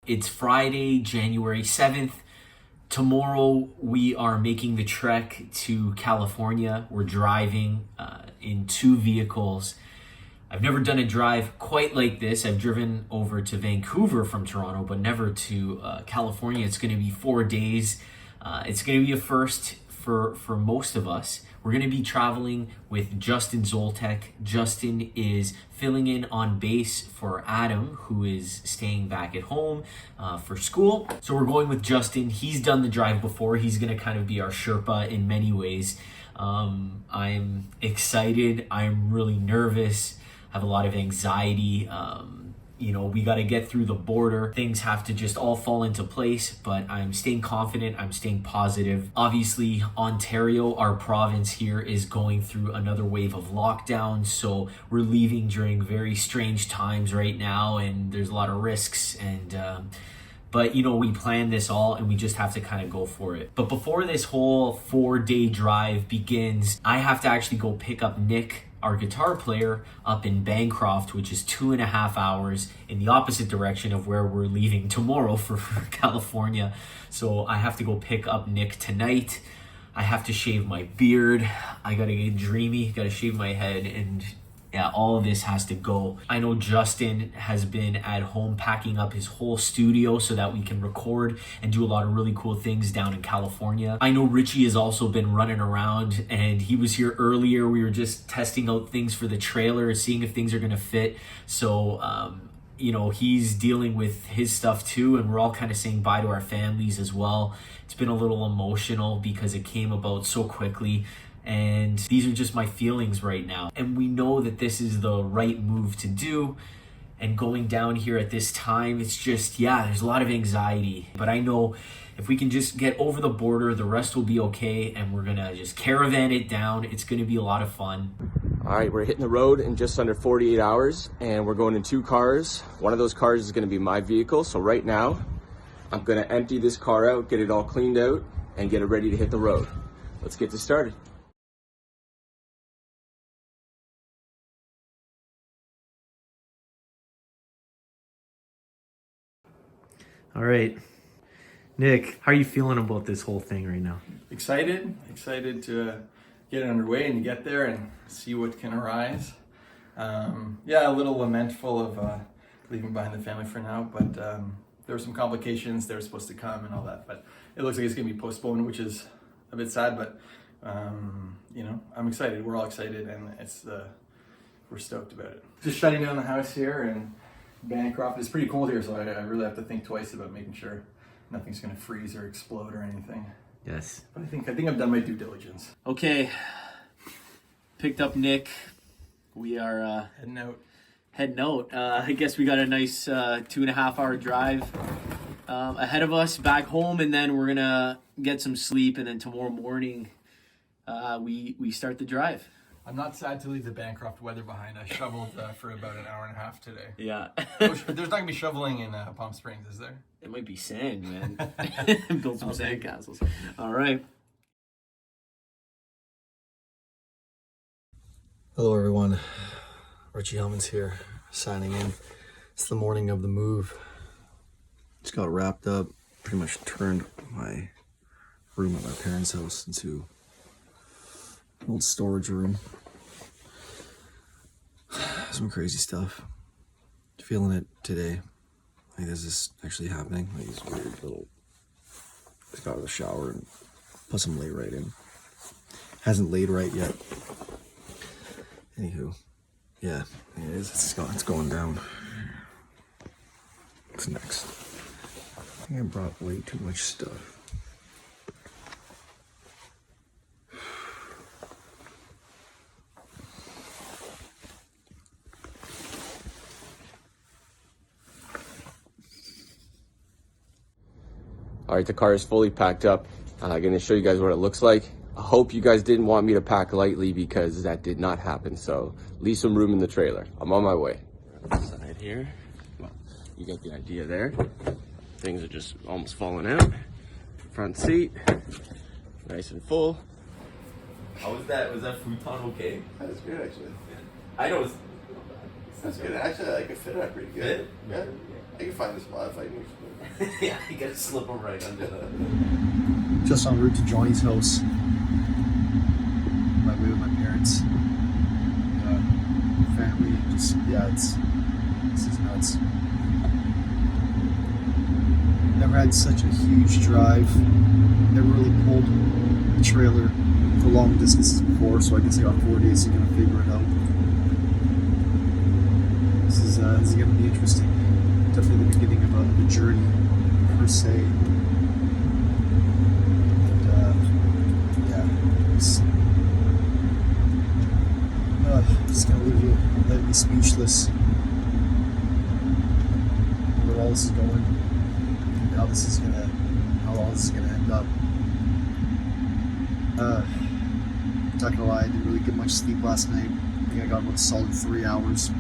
It's Friday, January 7th. Tomorrow we are making the trek to California. We're driving in 2 vehicles. I've never done a drive quite like this. I've driven over to Vancouver from Toronto, but never to California. It's going to be 4 days. It's going to be a first for most of us. We're going to be traveling with Justin Zoltek. Justin is filling in on base for Adam, who is staying back at home for school. So we're going with Justin. He's done the drive before. He's going to kind of be our Sherpa in many ways. I'm excited. I'm really nervous. I have a lot of anxiety. We got to get through the border. Things have to just all fall into place, but I'm staying confident. I'm staying positive. Obviously, Ontario, our province here, is going through another wave of lockdown. So we're leaving during very strange times right now, and there's a lot of risks. But we planned this all and we just have to kind of go for it. But before this whole 4-day drive begins, I have to actually go pick up Nick, our guitar player, up in Bancroft, which is 2.5 hours in the opposite direction of where we're leaving tomorrow for California. So I have to go pick up Nick tonight. I have to shave my beard. I gotta get Dreamy, gotta shave my head, and yeah, all of this has to go. I know Justin has been at home packing up his whole studio so that we can record and do a lot of really cool things down in California. I know Richie has also been running around, and he was here earlier. We were just testing out things for the trailer, seeing if things are gonna fit. So, he's dealing with his stuff too, and we're all kind of saying bye to our families as well. It's been a little emotional because it came about so quickly. And these are just my feelings right now. And we know that this is the right move to do. And going down here at this time, it's just, there's a lot of anxiety. But I know if we can just get over the border, the rest will be okay. And we're gonna just caravan it down. It's gonna be a lot of fun. All right, we're hitting the road in just under 48 hours. And we're going in 2 cars. One of those cars is gonna be my vehicle. So right now, I'm gonna empty this car out, get it all cleaned out, and get it ready to hit the road. Let's get this started. All right, Nick, how are you feeling about this whole thing right now? Excited to get it underway and get there and see what can arise. A little lamentful of leaving behind the family for now, but there were some complications. They were supposed to come and all that, but it looks like it's gonna be postponed, which is a bit sad, but I'm excited. We're all excited, and we're stoked about it. Just shutting down the house here and Bancroft. It's pretty cold here, so I really have to think twice about making sure nothing's going to freeze or explode or anything. Yes. But I think I've done my due diligence. Okay. Picked up Nick. We are heading out. I guess we got a nice 2.5 hour drive ahead of us back home, and then we're going to get some sleep, and then tomorrow morning we start the drive. I'm not sad to leave the Bancroft weather behind. I shoveled for about an hour and a half today. Yeah. There's not going to be shoveling in Palm Springs, is there? It might be sand, man. Build some sand castles. All right. Hello, everyone. Richie Hellman's here, signing in. It's the morning of the move. Just got wrapped up. Pretty much turned my room at my parents' house into an old storage room. Some crazy stuff. Feeling it today. Like, this is actually happening. Like, these weird little... Just got out of the shower and put some lay right in. Hasn't laid right yet. Anywho, yeah, it is. It's going down. What's next? I think I brought way too much stuff. All right, the car is fully packed up. I'm gonna show you guys what it looks like. I hope you guys didn't want me to pack lightly because that did not happen. So leave some room in the trailer. I'm on my way. Side here. Well, you get the idea there. Things are just almost falling out. Front seat, nice and full. How was that? Was that futon okay? That was good, actually. I know it's... That's good. Actually, I like it fit out pretty good. Fit? Yeah. I can find a spot if I need to. Yeah, you gotta slip them right under the... Just en route to Johnny's house. My way with my parents. Family. Just, yeah, this is nuts. Never had such a huge drive. Never really pulled a trailer for long distances before, so I guess I got 4 days to kind of figure it out. This is going to be interesting. Definitely the beginning of the journey per se. And yeah, it's going to leave me speechless. Where all this is going, and how all this is gonna end up. Not gonna lie, I didn't really get much sleep last night. I think I got about a solid 3 hours.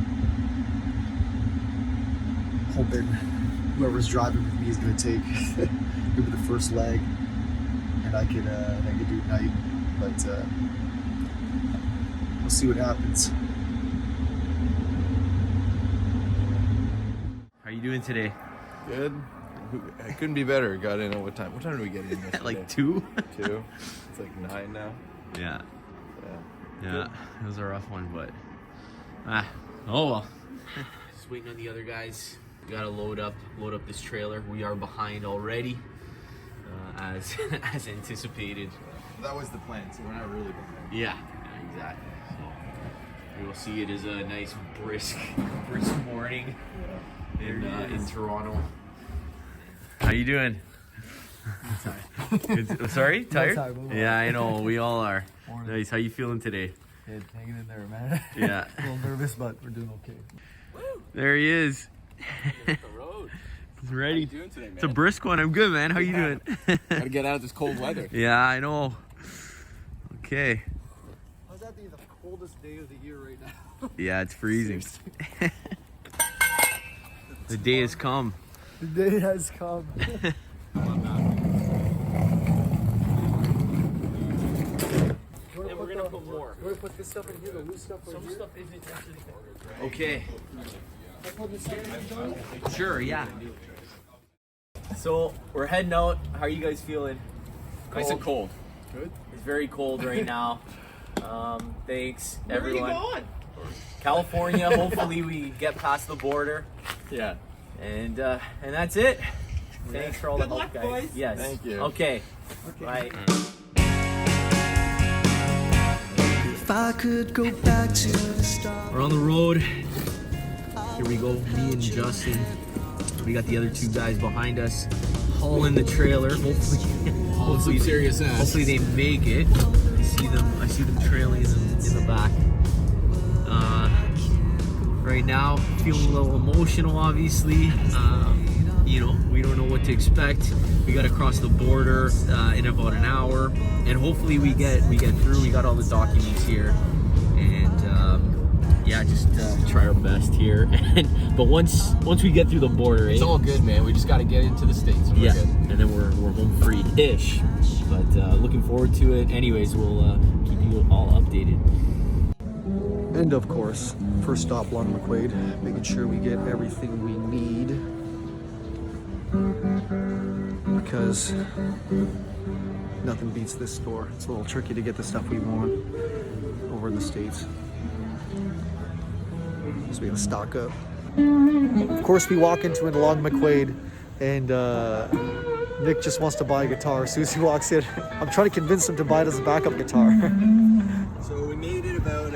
Hoping whoever's driving with me is gonna take maybe the first leg, and I could do night. But we'll see what happens. How are you doing today? Good. It couldn't be better. Got in at what time? What time did we get in yesterday? Like 2? 2. It's like 9 now. Yeah. Yeah. It was a rough one, but oh well. Just waiting on the other guys. We gotta load up this trailer. We are behind already, as anticipated. That was the plan, so we're not really behind. Yeah, exactly. So we will see. It is a nice brisk morning in Toronto. How you doing? Sorry, tired? Yeah, I know. We all are. Nice. How you feeling today? Good, hanging in there, man. Yeah. A little nervous, but we're doing okay. There he is. The road. He's ready. How you doing today, man? It's a brisk one. I'm good, man. How you doing? Gotta get out of this cold weather. Yeah, I know. Okay. How's that being the coldest day of the year right now? Yeah, it's freezing. The day has come. The day has come. And we're gonna put more. We're gonna put this stuff in here, the loose stuff right here. Stuff isn't actually. Okay. Sure. Yeah. So we're heading out. How are you guys feeling? Nice and cold. Good. It's very cold right now. Thanks everyone. Where are you going? California. Hopefully we get past the border. Yeah. And that's it. Thanks for all the help, guys. boys. Yes. Thank you. Okay. Bye. If I could go back to the start. We're on the road. Here we go. Me and Justin. We got the other 2 guys behind us, hauling the trailer. Hopefully, serious ass. hopefully they make it. I see them trailing in the back. Right now, feeling a little emotional, obviously. We don't know what to expect. We got to cross the border in about an hour, and hopefully we get through. We got all the documents here, and just try our best here. But once we get through the border, It's all good, man. We just gotta get into the States. And yeah, we're good. and then we're home free-ish. But looking forward to it. Anyways, we'll keep you all updated. And of course, first stop, Long McQuade, making sure we get everything we need. Because nothing beats this store. It's a little tricky to get the stuff we want over in the States. So we gotta stock up. Of course, we walk into Long McQuade, and Nick just wants to buy a guitar. As soon as he walks in, I'm trying to convince him to buy it as a backup guitar. So we made it about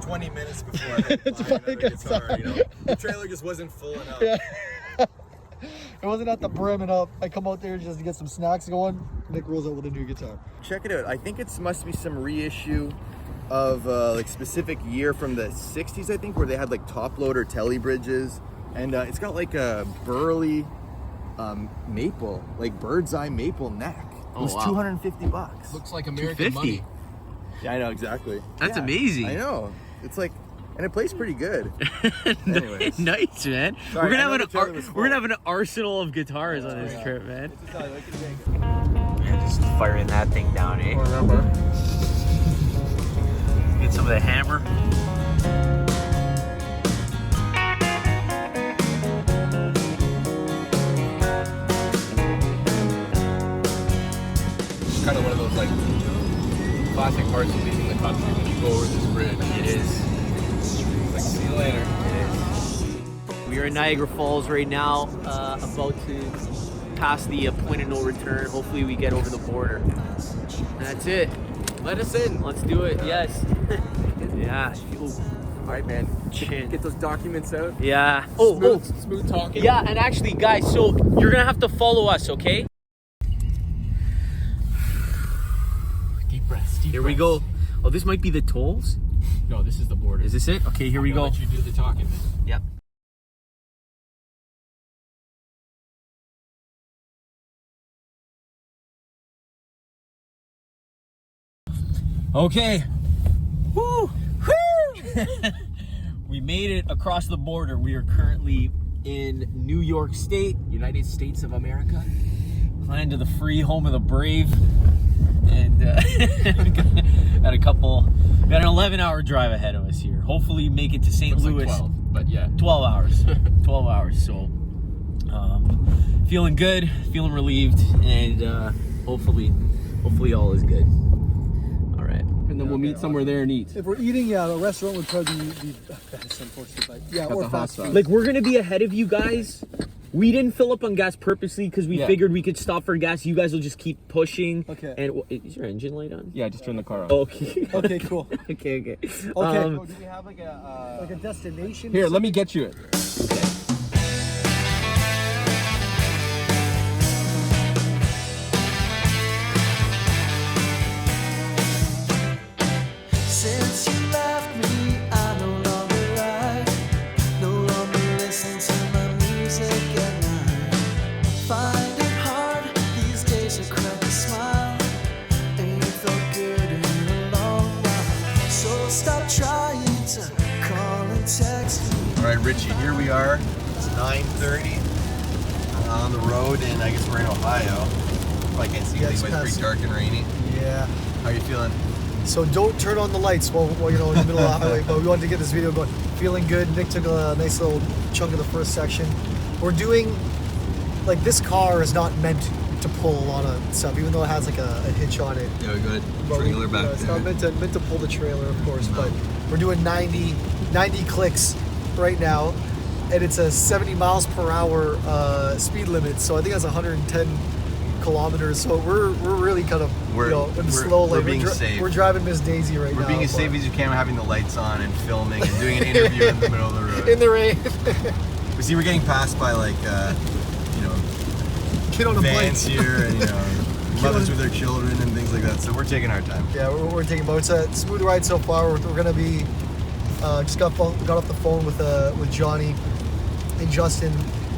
20 minutes before I had to buy another guitar, you know? The trailer just wasn't full enough. Yeah. It wasn't at the brim and up. I come out there just to get some snacks going. Nick rolls out with a new guitar. Check it out. I think it must be some reissue of like specific year from the 60s, I think, where they had like top loader telly bridges. And it's got like a burly maple, like bird's eye maple neck. It was wow. $250. Looks like American 250. money. Yeah, I know, exactly. That's Yeah, amazing. I know. It's like, and it plays pretty good. Anyways. Nice, man. Sorry, we're I know gonna the trailer was full. have an arsenal of guitars on this trip, man. Yeah, Just firing that thing down, eh? remember. Get some of the hammer. It's kind of one of those like classic parts of leaving the country when you go over this bridge. It is. It's like, see you later. We are in Niagara Falls right now, about to pass the point of no return. Hopefully we get over the border. And that's it. Let us in. Let's do it. Yes. Yeah. Ooh. All right, man. Chin. Get those documents out. Yeah. Smooth talking. Yeah, and actually, guys, so you're gonna have to follow us, okay? Deep breaths. Here we go. Oh, this might be the tolls. No, this is the border. Is this it? Okay, here we go. Let you do the talking, man. Yep. Okay. Woo! Woo! We made it across the border. We are currently in New York State, United States of America. land of the free, home of the brave. And got an 11-hour drive ahead of us here. Hopefully make it to St. Looks Louis. like 12, but yeah. 12 hours. 12 hours. So, feeling good, feeling relieved, and hopefully all is good. All right. And then we'll meet somewhere there and eat. If we're eating, yeah, a restaurant would probably be best, unfortunately. But yeah, Got or the hot fast sauce. food. Like, we're gonna be ahead of you guys. We didn't fill up on gas purposely because we Yeah. figured we could stop for gas. You guys will just keep pushing. Okay. And is your engine light on? Yeah, just turn the car on. Okay. Okay, cool. okay. Okay. Do we have like Like a destination? Here, let me get you it. Since you left me, I no longer write, no longer listen to my music at night. Find it hard these days to crack a smile. Ain't felt good in a long while. So stop trying to call and text me. All right, Richie, here we are. It's 9:30 on the road, and I guess we're in Ohio. Probably can't see Yeah, anything, it's but it's pretty past- dark and rainy. Yeah. How are you feeling? So don't turn on the lights while you know in the middle of the highway. But we wanted to get this video going. Feeling good. Nick took a nice little chunk of the first section. We're doing like this car is not meant to pull a lot of stuff, even though it has like a hitch on it. Yeah, we got a But trailer back it's there. not meant to pull the trailer, of course. But we're doing 90 clicks right now, and it's a 70 miles per hour speed limit. So I think that's 110 kilometers. So we're really kind of We're- you know in the we're- slow lane. we're being safe. We're driving Miss Daisy right now. We're being as safe as you can, having the lights on and filming and doing an interview in the middle of the road. in the rain. We see we're getting passed by like, Kid on a vans bike. here and mothers with their children and things like that. So we're taking our time. Yeah, we're taking both. It's a smooth ride so far. We're gonna be just got off the phone with Johnny and Justin.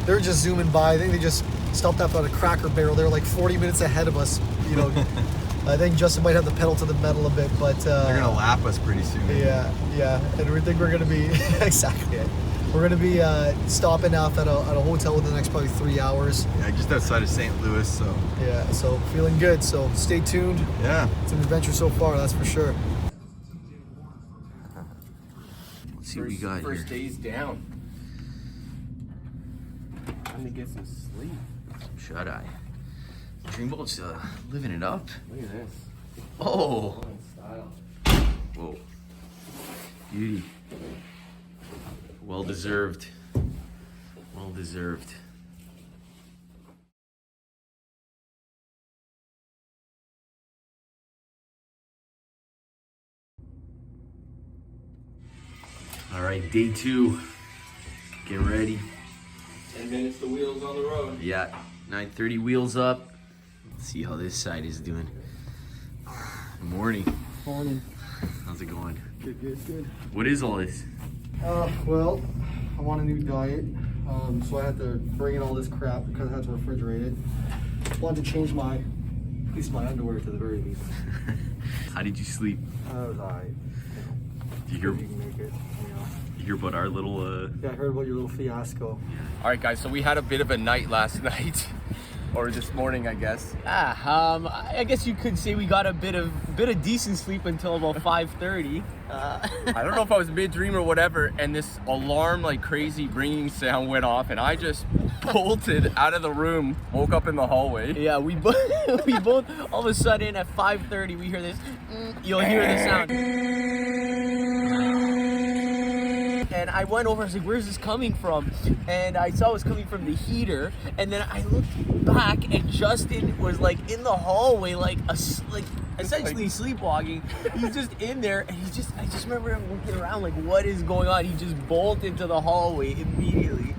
They're just zooming by. I think they just stopped up at a Cracker Barrel. They're like 40 minutes ahead of us. You know, I think Justin might have the pedal to the metal a bit, but They're gonna lap us pretty soon. yeah, and we think we're gonna be exactly. We're gonna be stopping off at a hotel within the next probably 3 hours. Yeah, just outside of St. Louis. So Yeah, so feeling good. So stay tuned. yeah. It's an adventure so far, that's for sure. Let's see what we got here. First day's down. Time to get some sleep. Shut eye. Dreamboats living it up. Look at this. Oh. In style. Whoa. Beauty. Well deserved. Well deserved. All right, day 2. Get ready. 10 minutes, the wheels on the road. Yeah, 9:30 wheels up. Let's see how this side is doing. Good morning. Morning. How's it going? Good. What is all this? Well, I want a new diet, so I had to bring in all this crap because I had to refrigerate it. Wanted to change at least my underwear to the very least. How did you sleep? I was alright. You hear, You can make it, you know. you hear about our little Yeah, I heard about your little fiasco. All right, guys, so we had a bit of a night last night. or this morning, I guess. I guess you could say we got a bit of decent sleep until about 5:30. I don't know if I was mid-dream or whatever, and this alarm like crazy ringing sound went off, and I just bolted out of the room, woke up in the hallway. Yeah, we both all of a sudden at 5:30 we hear this. You'll hear the sound. And I went over, I was like, where's this coming from? And I saw it was coming from the heater. And then I looked back and Justin was like in the hallway, like essentially sleepwalking. He's just in there and I just remember him looking around like, what is going on? He just bolted into the hallway immediately.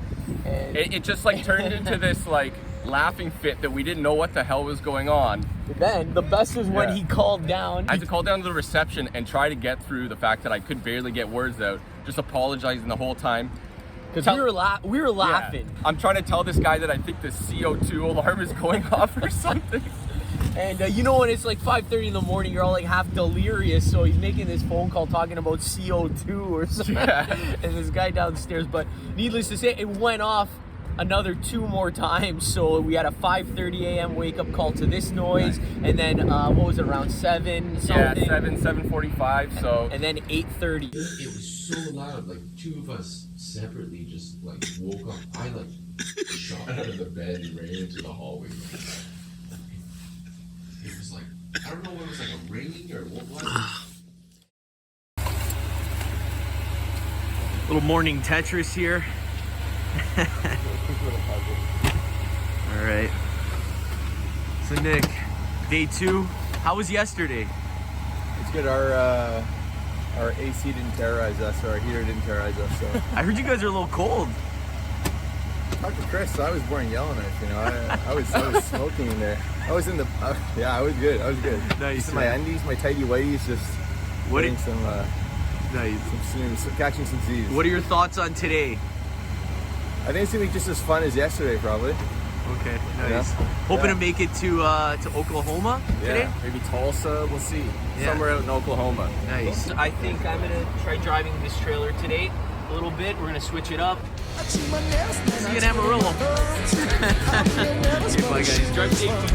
And It just like turned into this like laughing fit that we didn't know what the hell was going on. then the best was when he called down. I had to call down to the reception and try to get through the fact that I could barely get words out, just apologizing the whole time. Because we were laughing. Yeah. I'm trying to tell this guy that I think the CO2 alarm is going off or something. And you know when it's like 5:30 in the morning, you're all like half delirious, so he's making this phone call talking about CO2 or something. Yeah. And this guy downstairs, but needless to say, it went off another 2 more times, so we had a 5:30 a.m. wake up call to this noise, and then what was it, around 7 something? Yeah, 7:45, so. And then 8:30. It was so loud, like two of us separately just like woke up. I like shot out of the bed and ran into the hallway. It was like, I don't know what it was, like a ringing or what was it? Little morning Tetris here. All right. So Nick, day 2. How was yesterday? It's good. Our AC didn't terrorize us, or our heater didn't terrorize us. So I heard you guys are a little cold. talk to Chris. I was wearing Yellowknife. You know, I was smoking in there. I was in the yeah. I was good. Nice. Just in my undies, my tighty whities, just What getting did- some Nice. catching some Z's. What are your thoughts on today? I think it's gonna be just as fun as yesterday, probably. Okay, nice. Yeah. Hoping Yeah. to make it to Oklahoma today. Yeah, maybe Tulsa. We'll see. Yeah. Somewhere out in Oklahoma. Nice. I think I'm gonna try driving this trailer today a little bit. We're gonna switch it up. See you in Amarillo. Okay, bye guys. Drive safety.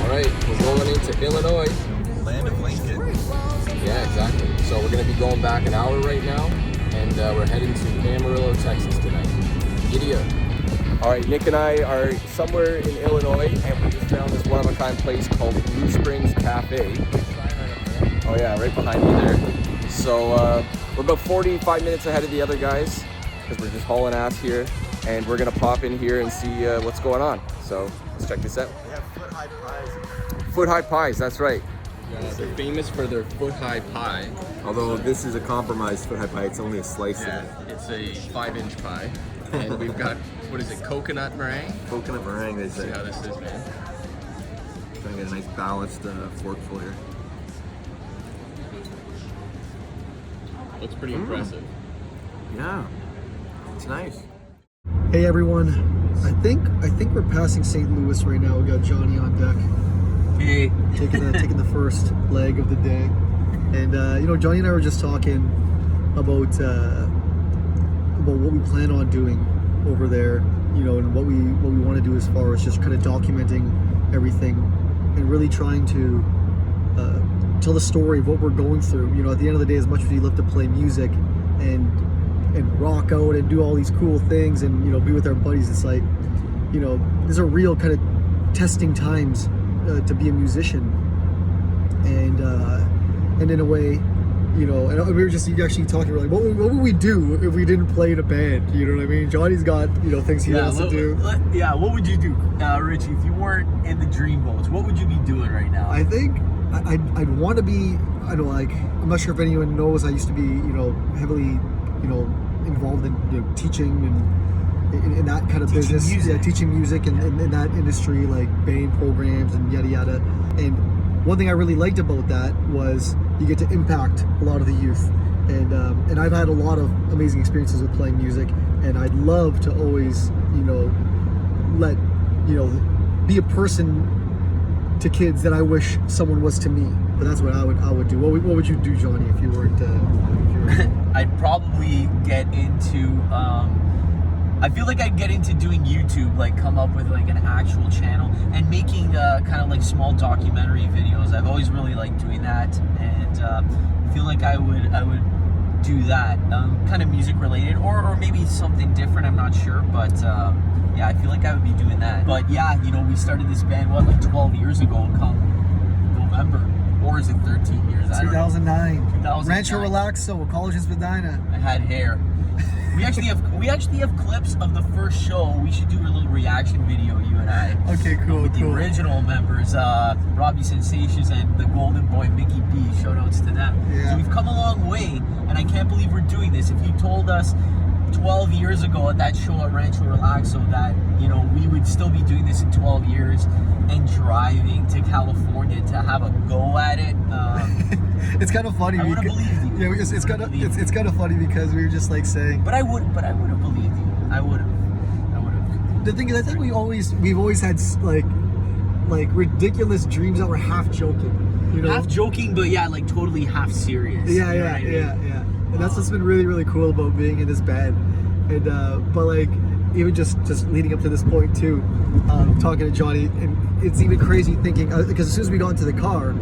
All right, we're going into Illinois. Land of Lincoln. Yeah, exactly. So we're gonna be going back an hour right now, and we're heading to Amarillo, Texas tonight. Giddy up. All right, Nick and I are somewhere in Illinois, and we just found this one-of-a-kind place called Blue Springs Cafe. Oh yeah, right behind me there. So we're about 45 minutes ahead of the other guys, because we're just hauling ass here, and we're gonna pop in here and see what's going on. So let's check this out. They have foot-high pies. Foot-high pies, that's right. They're famous for their foot-high pie. Although this is a compromised foot-high pie, it's only a slice Yeah, it's a 5-inch pie. And we've got, what is it, coconut meringue? Coconut meringue, they See say. how this is, man. Trying to get a nice balanced forkful here. Looks pretty impressive. Yeah, it's nice. Hey everyone, I think we're passing St. Louis right now. We got Johnny on deck. Hey. taking the first leg of the day, and you know, Johnny and I were just talking about what we plan on doing over there, you know, and what we want to do as far as just kind of documenting everything and really trying to tell the story of what we're going through. You know, at the end of the day, as much as we love to play music and rock out and do all these cool things and, you know, be with our buddies, it's like, you know, these are real kind of testing times to be a musician, and in a way, you know, and we were just actually talking, we're like, what would we do if we didn't play in a band? You know what I mean? Johnny's got, you know, things he wants to do. Yeah, what would you do, Richie, if you weren't in the Dreamboats? What would you be doing right now? I think I'd want to be, I don't know, like, I'm not sure if anyone knows, I used to be, you know, heavily, you know, involved in, you know, teaching and in that kind of business. Music. Yeah, teaching music and in that industry, like band programs and yada yada. And one thing I really liked about that was you get to impact a lot of the youth. And I've had a lot of amazing experiences with playing music, and I'd love to always, you know, be a person to kids that I wish someone was to me. But that's what I would do. What would you do, Johnny, if you weren't? I'd probably get into I feel like I'd get into doing YouTube, like come up with like an actual channel and making kind of like small documentary videos. I've always really liked doing that, and I feel like I would do that, kind of music related, or maybe something different. I'm not sure, but yeah, I feel like I would be doing that. But yeah, you know, we started this band like 12 years ago, come November, or is it 13 years? 2009. 2009. Rancho Relaxo, College in Spadina. I had hair. We actually have clips of the first show. We should do a little reaction video, you and I. Okay, cool, With the cool. original members, Robbie Sensations and the Golden Boy Mickey B. Shout outs to them. Yeah. So we've come a long way, and I can't believe we're doing this. If you told us 12 years ago at that show at Rancho Relaxo that, you know, we would still be doing this in 12 years and driving to California to have a go at it, It's kind of funny. I would've because- believed you. Yeah, it's kind of funny because we were just like saying. but I would have believed you. I would have. The thing is, I think we've always had like ridiculous dreams that were half joking. You know. Half joking, but yeah, like totally half serious. Yeah, You know yeah, what I mean? yeah. And that's what's been really, really cool about being in this band. And but like even just leading up to this point too, talking to Johnny, and it's even crazy thinking because as soon as we got into the car,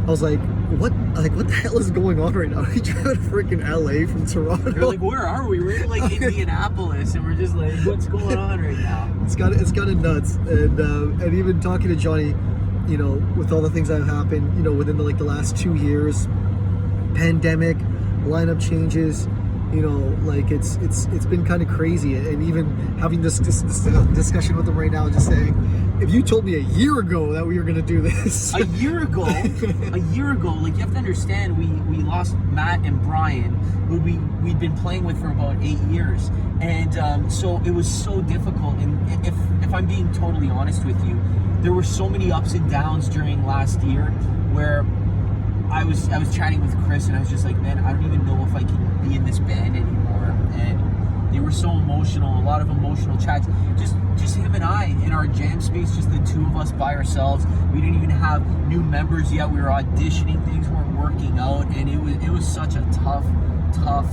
I was like, what the hell is going on right now? We driving to freaking LA from Toronto. We're like, where are we? We're in like Indianapolis, and we're just like, what's going on right now? It's kind of nuts. And even talking to Johnny, you know, with all the things that have happened, you know, within the last 2 years, pandemic, lineup changes, you know, like it's been kind of crazy. And even having this discussion with him right now, just saying, if you told me a year ago that we were gonna do this, A year ago, like you have to understand, we lost Matt and Brian, who we'd been playing with for about 8 years, and so it was so difficult. And if I'm being totally honest with you, there were so many ups and downs during last year where I was chatting with Chris, and I was just like, man, I don't even know if I can be in this band anymore. And they were so emotional, a lot of emotional chats. Just him and I in our jam space, just the two of us by ourselves. We didn't even have new members yet. We were auditioning, things weren't working out, and it was such a tough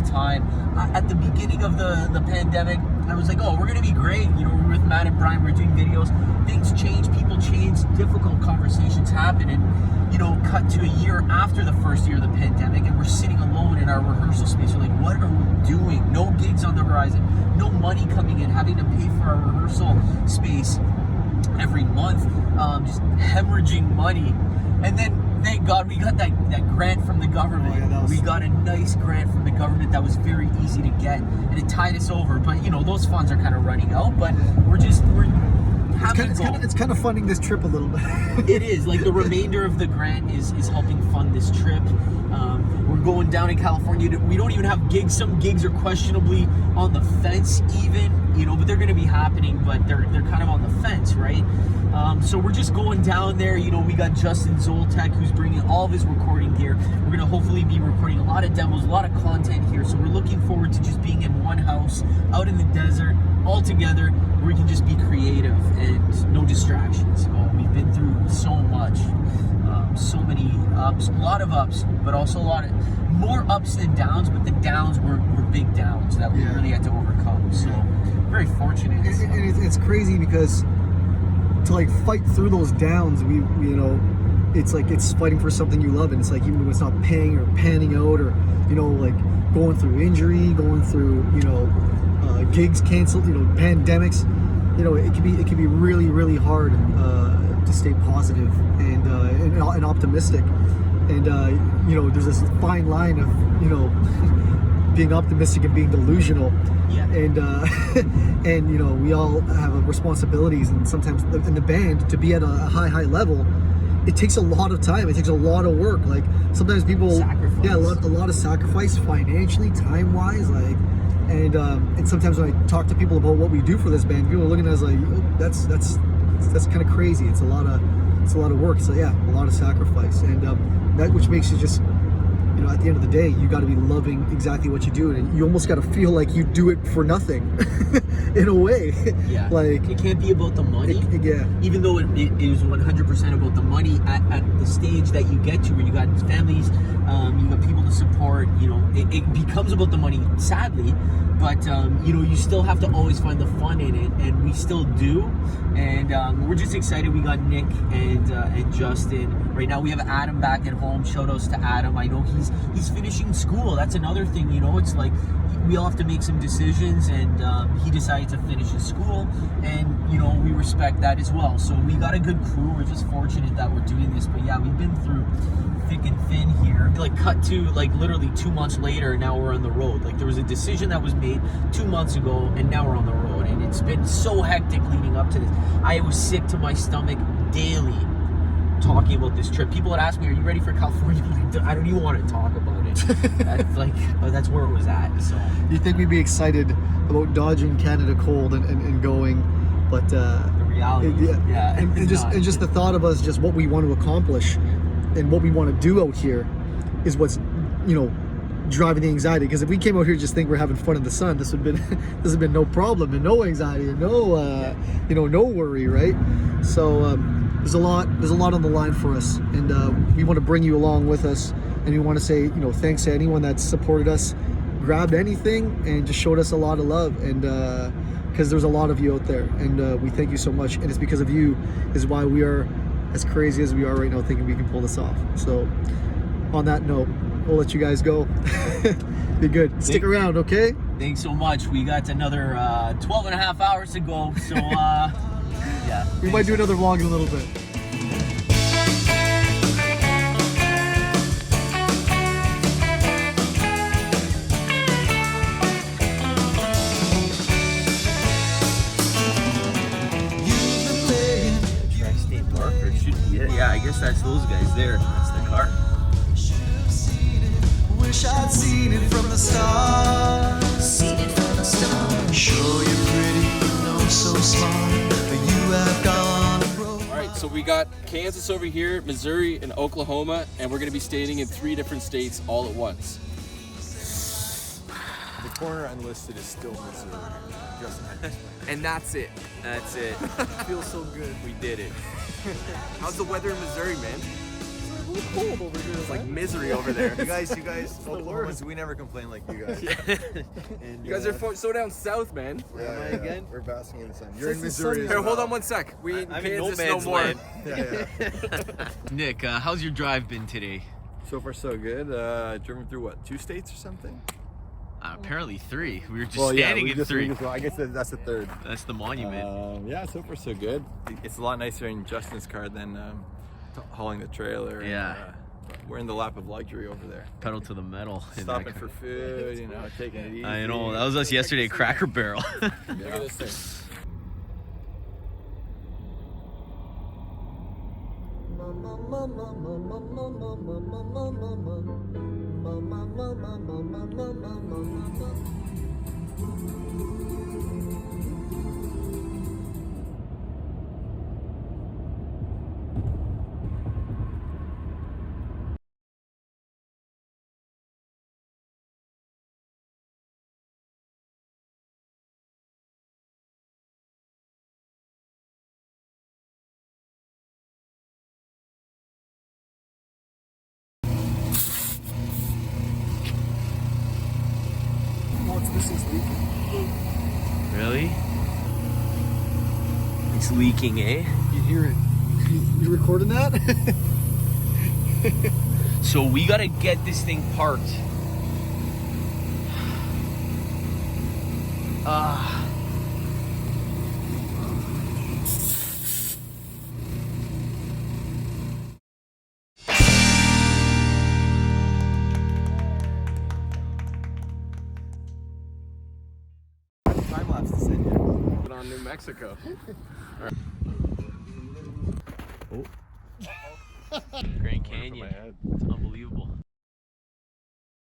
time. At the beginning of the pandemic, I was like, oh, we're gonna be great. You know, we're with Matt and Brian, we're doing videos. Things change, people change, difficult conversations happen, and you know, cut to a year after the first year of the pandemic, and we're sitting alone in our rehearsal space. We're like, what are we doing? No gigs on the horizon, no money coming in, having to pay for our rehearsal space every month, just hemorrhaging money. And then, thank God, we got that grant from the government. Oh, yeah, we got a nice grant from the government that was very easy to get, and it tied us over. But you know, those funds are kind of running out. But we're it's kind of funding this trip a little bit. It is like the remainder of the grant is helping fund this trip. We're going down in California. We don't even have gigs. Some gigs are questionably on the fence, even, you know, but they're going to be happening. But they're kind of on the fence, right? So we're just going down there. You know, we got Justin Zoltek, who's bringing all of his recording gear. We're going to hopefully be recording a lot of demos, a lot of content here. So we're looking forward to just being in one house, out in the desert, all together, where we can just be creative and no distractions. We've been through so much, so many ups, a lot of ups, but also a lot of more ups than downs. But the downs were big downs that we really had to overcome. So very fortunate. And it's crazy because to like fight through those downs, we you know, it's like it's fighting for something you love, and it's like even when it's not paying or panning out, or you know, like going through injury, going through, you know, gigs canceled, you know, pandemics, you know, it can be really, really hard to stay positive and optimistic. And you know, there's this fine line of, you know, being optimistic and being delusional. Yeah. And and you know, we all have responsibilities, and sometimes in the band to be at a high level, it takes a lot of time. It takes a lot of work. Like sometimes people, Sacrifice. yeah, a lot of sacrifice financially, time wise, like. And sometimes when I talk to people about what we do for this band, people are looking at us like, oh, that's kind of crazy. It's a lot of work. So yeah, a lot of sacrifice, and that which makes you just you know, at the end of the day, you got to be loving exactly what you do, and you almost got to feel like you do it for nothing, in a way. Yeah. Like, it can't be about the money. yeah. Even though it is 100% about the money at the stage that you get to, where you got families, you got people to support, you know, it becomes about the money, sadly, but, you know, you still have to always find the fun in it, and we still do, and we're just excited. We got Nick and Justin. Right now we have Adam back at home. Shout outs to Adam. I know he's finishing school. That's another thing, you know, it's like, we all have to make some decisions, and he decided to finish his school, and you know, we respect that as well. So we got a good crew. We're just fortunate that we're doing this. But yeah, we've been through thick and thin here. Like, cut to like literally 2 months later, now we're on the road. Like, there was a decision that was made 2 months ago, and now we're on the road, and it's been so hectic leading up to this. I was sick to my stomach daily talking about this trip. People had asked me, are you ready for California? I don't even want to talk about it. That's like, that's where it was at. So You think we'd be excited about dodging Canada cold and going, but the reality, and just the thought of us, just what we want to accomplish and what we want to do out here is what's, you know, driving the anxiety. Because if we came out here just think we're having fun in the sun, this would have been no problem and no anxiety and no you know, no worry, right? So there's a lot on the line for us, and we want to bring you along with us, and we want to say, you know, thanks to anyone that's supported us, grabbed anything, and just showed us a lot of love, and because there's a lot of you out there, and we thank you so much, and it's because of you is why we are as crazy as we are right now, thinking we can pull this off. So on that note, we'll let you guys go. Be good. Stick around, okay? Thanks so much. We got another 12 and a half hours to go. So yeah. We might do another vlog in a little bit. Tri-State Park, or it should be it. Yeah, I guess that's those guys there. That's the car. Wish I'd seen it from the start. Seen it from the start. Sure you're pretty, no so smart, but you have gone broke. All right, so we got Kansas over here, Missouri, and Oklahoma, and we're gonna be staying in 3 different states all at once. The corner unlisted is still Missouri. And that's it. That's it. Feels so good. We did it. How's the weather in Missouri, man? It's a little cold over here. It's like misery over there. You guys, Oklahomans, we never complain like you guys. And, You guys are so down south, man. yeah. We're basking in the sun. You're in Missouri. Here, as hold well. on one sec. We in I'm in no Kansas no man's more. land. Yeah. Nick, how's your drive been today? So far, so good. Driven through what, 2 states or something? Apparently 3. We were just Well, yeah, standing we in just- 3. I guess that's the 3rd. That's the monument. Yeah, so far so good. It's a lot nicer in Justin's car than hauling the trailer. Yeah. And, we're in the lap of luxury over there. Pedal to the metal. in that Stopping car. for food, you know, taking it easy. I know, that was us yesterday, Cracker Barrel. Look at this thing. This is leaking. Really? It's leaking, eh? You hear it. You recording that? So we gotta get this thing parked. Time lapse to send you. Put on New Mexico. Grand Canyon. It's unbelievable.